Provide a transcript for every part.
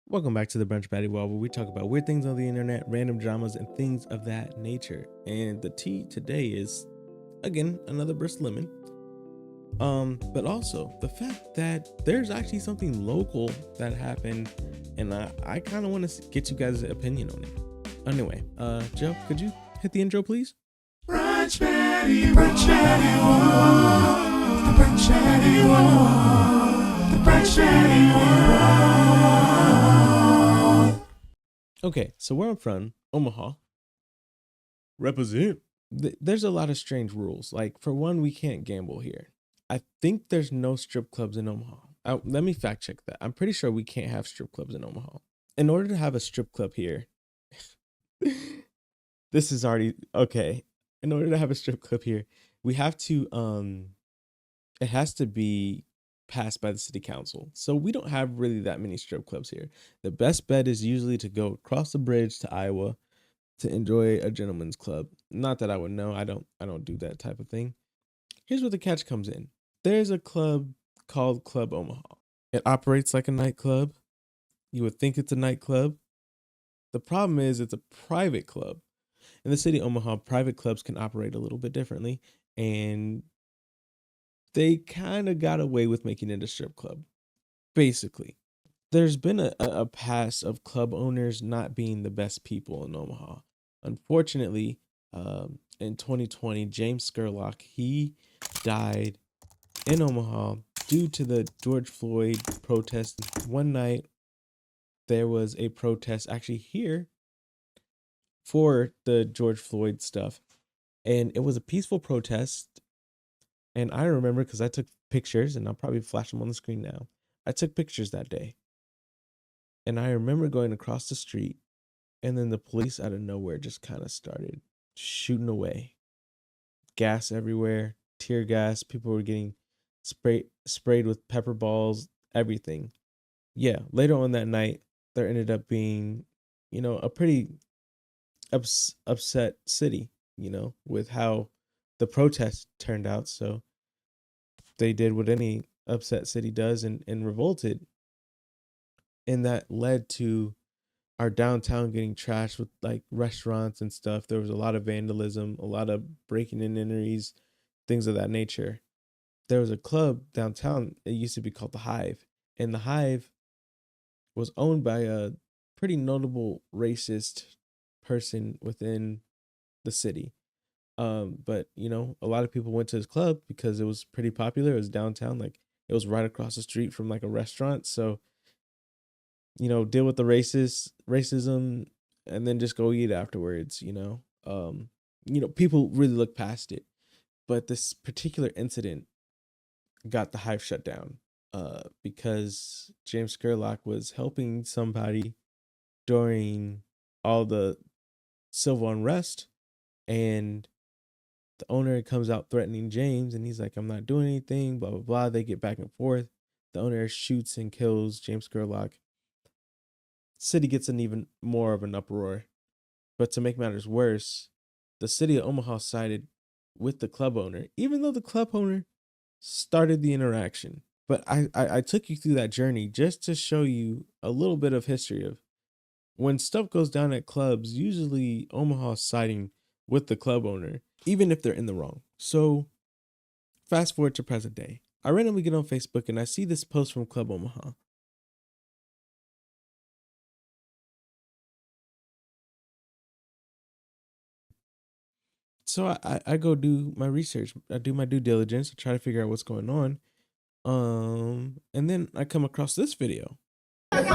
Welcome back to the Brunch Patty Wall, where we talk about weird things on the internet, random dramas, and things of that nature. And the tea today is, again, another brisk lemon. But also the fact that there's actually something local that happened, and I kind of want to get you guys' opinion on it. Anyway, Joe, could you hit the intro, please? Brunch Patty, Brunch Patty Wall, the Brunch Patty Wall, the Brunch Patty Wall. Okay, so where I'm from, Omaha. Represent. There's a lot of strange rules. Like, for one, we can't gamble here. I think there's no strip clubs in Omaha. Let me fact check that. I'm pretty sure we can't have strip clubs in Omaha. In order to have a strip club here, this is already okay. In order to have a strip club here, we have to it has to be passed by the city council. So we don't have really that many strip clubs here. The best bet is usually to go across the bridge to Iowa to enjoy a gentleman's club. Not that I would know. I don't do that type of thing. Here's where the catch comes in. There's a club called Club Omaha. It operates like a nightclub. You would think it's a nightclub. The problem is it's a private club. In the city of Omaha, private clubs can operate a little bit differently, and they kind of got away with making it a strip club. Basically, there's been a past of club owners not being the best people in Omaha. Unfortunately, in 2020, James Skurlock, he died in Omaha due to the George Floyd protest. One night, there was a protest actually here for the George Floyd stuff, and it was a peaceful protest. And I remember because I took pictures, and I'll probably flash them on the screen now. I took pictures that day. And I remember going across the street, and then the police out of nowhere just kind of started shooting away. Gas everywhere, tear gas. People were getting sprayed with pepper balls, everything. Yeah, later on that night, there ended up being, a pretty upset city, with how the protest turned out. So they did what any upset city does and revolted. And that led to our downtown getting trashed with like restaurants and stuff. There was a lot of vandalism, a lot of breaking and entries, things of that nature. There was a club downtown. It used to be called the Hive, and the Hive was owned by a pretty notable racist person within the city. But a lot of people went to this club because it was pretty popular. It was downtown, like it was right across the street from like a restaurant. So, deal with the racism and then just go eat afterwards, people really look past it. But this particular incident got the Hive shut down because James Skurlock was helping somebody during all the civil unrest, and the owner comes out threatening James, and he's like, I'm not doing anything, blah, blah, blah. They get back and forth. The owner shoots and kills James Skurlock. City gets in even more of an uproar. But to make matters worse, the city of Omaha sided with the club owner, even though the club owner started the interaction. But I took you through that journey just to show you a little bit of history of when stuff goes down at clubs, usually Omaha's siding with the club owner, even if they're in the wrong. So fast forward to present day. I randomly get on Facebook and I see this post from Club Omaha. So I go do my research. I do my due diligence. I try to figure out what's going on. And then I come across this video. Slim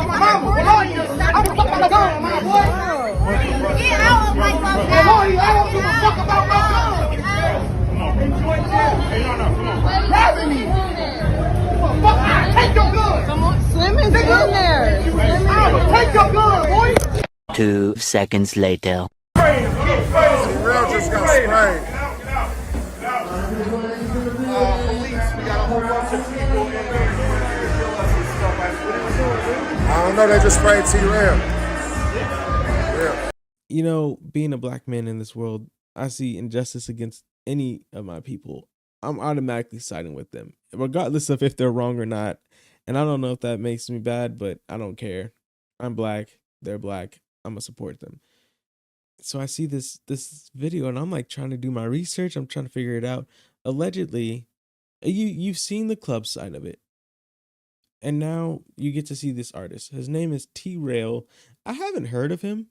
is in there. Take your gun, boy. 2 seconds later. T-Rell just got sprayed. Police, we got a whole bunch of people in here trying to kill us and stuff. I don't know, they just sprayed T-Rell. Yeah. Being a black man in this world, I see injustice against any of my people. I'm automatically siding with them, regardless of if they're wrong or not. And I don't know if that makes me bad, but I don't care. I'm black, they're black, I'm gonna support them. So I see this video and I'm like trying to do my research. I'm trying to figure it out. Allegedly, you've seen the club side of it. And now you get to see this artist. His name is T-Rell. I haven't heard of him,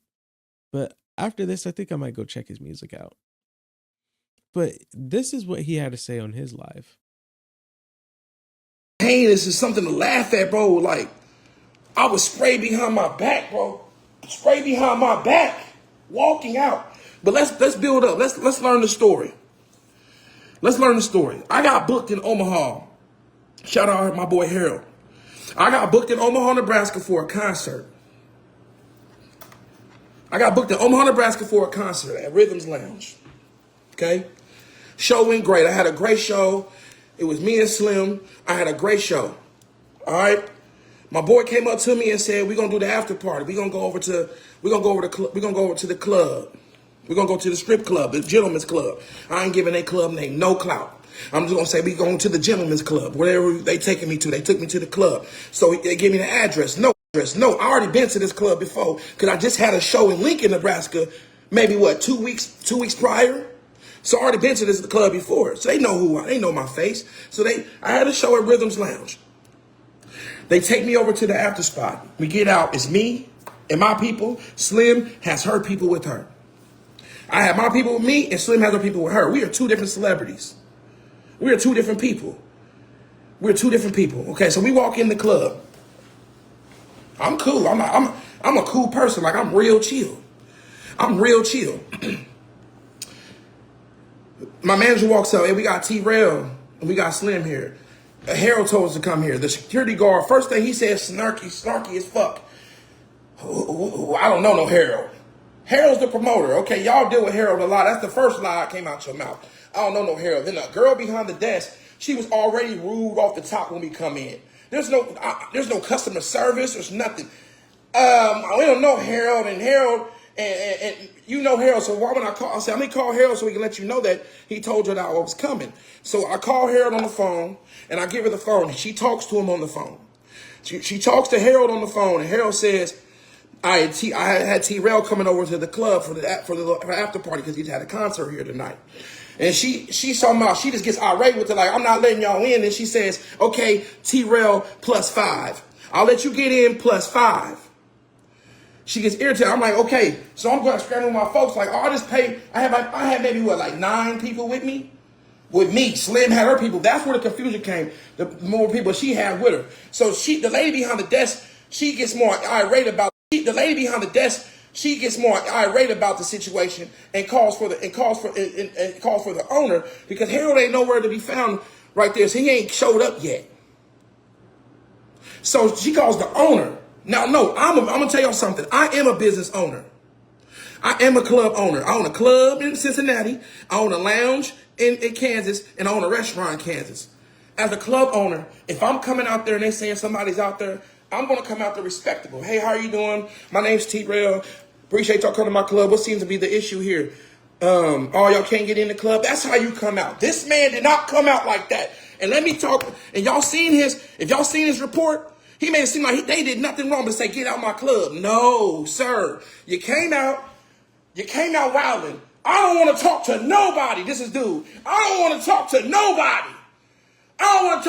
but after this, I think I might go check his music out. But this is what he had to say on his live. This is something to laugh at, bro. Like, I was sprayed behind my back, bro. Sprayed behind my back, walking out. But let's build up. Let's learn the story. Let's learn the story. I got booked in Omaha. Shout out my boy Harold. I got booked in Omaha, Nebraska for a concert. at Rhythms Lounge. Okay? Show went great. I had a great show. It was me and Slim. I had a great show. All right? My boy came up to me and said, "We're gonna do the after party. We're gonna go over to the club. We're gonna go to the strip club, the gentleman's club." I ain't giving that club name no clout. I'm just gonna say we going to the gentleman's club, wherever they taking me to. They took me to the club. So they gave me the address. No, I already been to this club before because I just had a show in Lincoln, Nebraska, maybe 2 weeks prior. So I already been to this club before. So they know they know my face. So I had a show at Rhythms Lounge. They take me over to the after spot. We get out. It's me and my people. Slim has her people with her. I have my people with me, and Slim has her people with her. We are two different celebrities. We are two different people. Okay, so we walk in the club. I'm cool. I'm a cool person. Like, I'm real chill. My manager walks up, and we got T-Rell and we got Slim here. Harold told us to come here. The security guard, first thing he said, snarky as fuck. I don't know no Harold. Harold's the promoter. Okay, y'all deal with Harold a lot. That's the first lie that came out your mouth. I don't know no Harold. Then the girl behind the desk, she was already rude off the top when we come in. There's no customer service. There's nothing. We don't know Harold, and you know Harold. So why would I call? I said, let me call Harold so we can let you know that he told you that I was coming. So I call Harold on the phone, and I give her the phone, and she talks to him on the phone. She talks to Harold on the phone, and Harold says, I had T-Rell coming over to the club for the after party because he had a concert here tonight. And she's talking about, she just gets irate with it, like, I'm not letting y'all in. And she says, okay, T-Rell +5. I'll let you get in +5. She gets irritated. I'm like, okay. So I'm going to scramble with my folks. Like, I'll just pay. I had maybe, 9 people with me? With me. Slim had her people. That's where the confusion came. The more people she had with her. So the lady behind the desk, she gets more irate about the situation and calls for the owner, because Harold ain't nowhere to be found right there. So he ain't showed up yet. So she calls the owner. Now, no, I'm gonna tell y'all something. I am a business owner. I am a club owner. I own a club in Cincinnati. I own a lounge in Kansas, and I own a restaurant in Kansas. As a club owner, if I'm coming out there and they saying somebody's out there, I'm going to come out there respectable. Hey, how are you doing? My name's T-Rell. Appreciate y'all coming to my club. What seems to be the issue here? Y'all can't get in the club. That's how you come out. This man did not come out like that. And let me talk. And if y'all seen his report, he made it seem like they did nothing wrong but say, get out my club. No, sir. You came out wilding. I don't want to talk to nobody. This is dude. I don't want to talk to nobody. I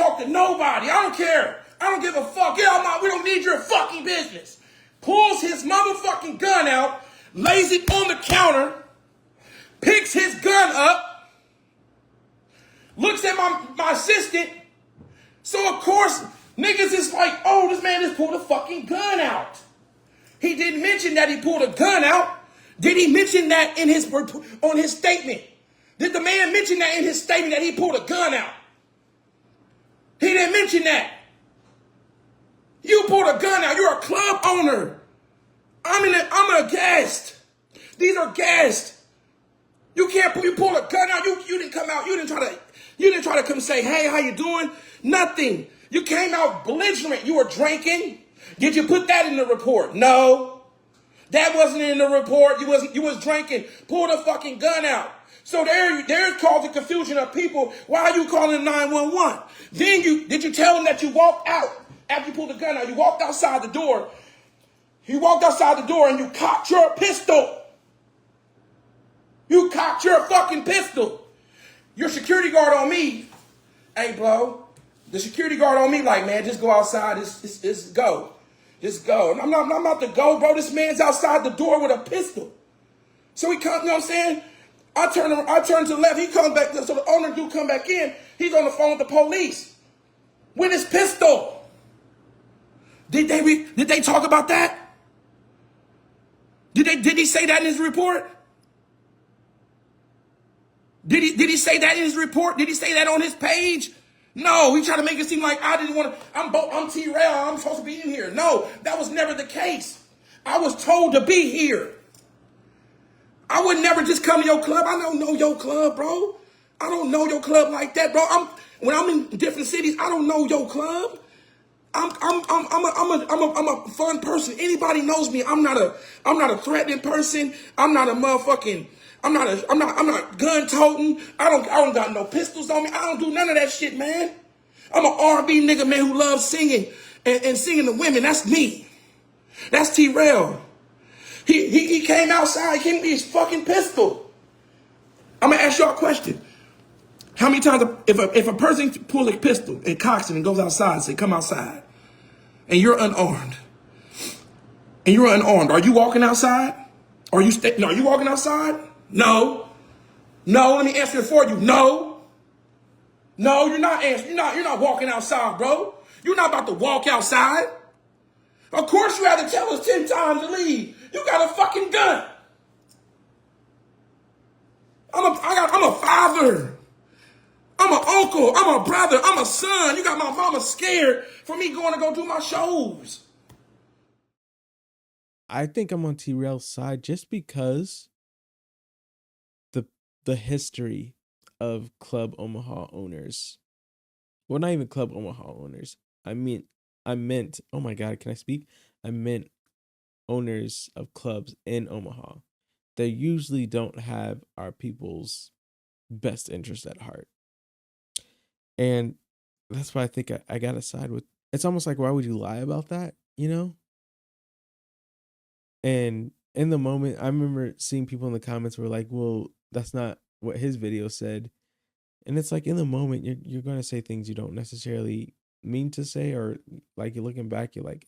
don't care. I don't give a fuck. Get out we don't need your fucking business. Pulls his motherfucking gun out, lays it on the counter, picks his gun up, looks at my assistant. So, of course, niggas is like, oh, this man just pulled a fucking gun out. He didn't mention that he pulled a gun out. Did he mention that on his statement? Did the man mention that in his statement that he pulled a gun out? He didn't mention that. You pulled a gun out. You're a club owner. I'm a guest. These are guests. You pull a gun out. You didn't come out. You didn't try to come say, hey, how you doing? Nothing. You came out belligerent. You were drinking. Did you put that in the report? No. That wasn't in the report. You was drinking. Pulled a fucking gun out. So there's causing confusion of people. Why are you calling 911? Then did you tell them that you walked out after you pulled the gun out? You walked outside the door. He walked outside the door and you cocked your pistol. You cocked your fucking pistol. Your security guard on me. Hey, bro. The security guard on me like, man, just go outside. Just go. Just go. And I'm not about to go, bro. This man's outside the door with a pistol. So he comes, you know what I'm saying? I turn to the left. He comes back. So the owner dude come back in. He's on the phone with the police with his pistol. Did they talk about that? Did he say that in his report? Did he say that in his report? Did he say that on his page? No, he tried to make it seem like I didn't want to. I'm T-Rell. I'm supposed to be in here. No, that was never the case. I was told to be here. I would never just come to your club. I don't know your club, bro. I don't know your club like that, bro. When I'm in different cities, I don't know your club. I'm a fun person. Anybody knows me. I'm not a threatening person. I'm not gun toting. I don't got no pistols on me. I don't do none of that shit, man. I'm an R&B nigga, man, who loves singing and singing to women. That's me. That's T-Rell. He came outside. He came with his fucking pistol. I'm gonna ask y'all a question. How many times if a person pulls a pistol and cocks it and goes outside and say, come outside, and you're unarmed, are you walking outside? Are you walking outside? No. Let me answer it for you. No, you're not answering. You're not walking outside, bro. You're not about to walk outside. Of course you had to tell us 10 times to leave. You got a fucking gun. I'm a father. I'm an uncle. I'm a brother. I'm a son. You got my mama scared for me going to go do my shows. I think I'm on T-Rell's side just because the history of Club Omaha owners. Well, not even Club Omaha owners. I meant, oh my God, can I speak? I meant owners of clubs in Omaha. They usually don't have our people's best interest at heart. And that's why I think I got to side with, it's almost like, why would you lie about that? You know? And in the moment, I remember seeing people in the comments were like, well, that's not what his video said. And it's like, in the moment, you're going to say things you don't necessarily mean to say, or like you're looking back, you're like,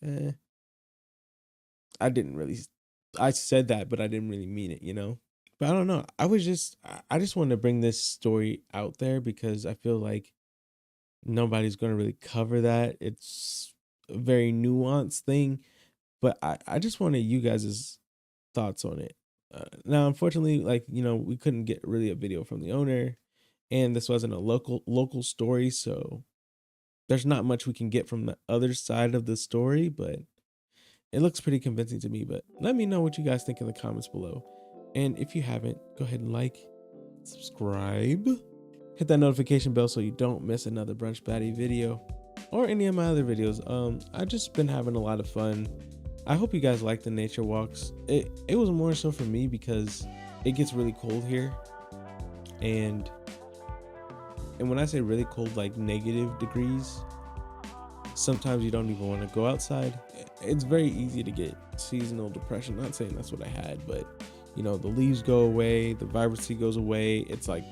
I said that, but I didn't really mean it, you know? But I don't know. I just wanted to bring this story out there because I feel like nobody's going to really cover that. It's a very nuanced thing, but I just wanted you guys' thoughts on it. Now, unfortunately, like, you know, we couldn't get really a video from the owner, and this wasn't a local story, so there's not much we can get from the other side of the story, but it looks pretty convincing to me. But let me know what you guys think in the comments below. And if you haven't, go ahead and like, subscribe, hit that notification bell so you don't miss another Brunch Patty video or any of my other videos. I've just been having a lot of fun. I hope you guys like the nature walks. It was more so for me because it gets really cold here. And when I say really cold, like negative degrees, sometimes you don't even want to go outside. It's very easy to get seasonal depression. Not saying that's what I had, but you know, the leaves go away, the vibrancy goes away. It's like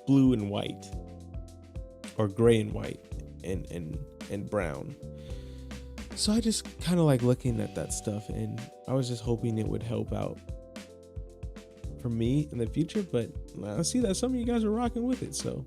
blue and white, or gray and white, and brown. So I just kind of like looking at that stuff, and I was just hoping it would help out for me in the future. But I see that some of you guys are rocking with it, so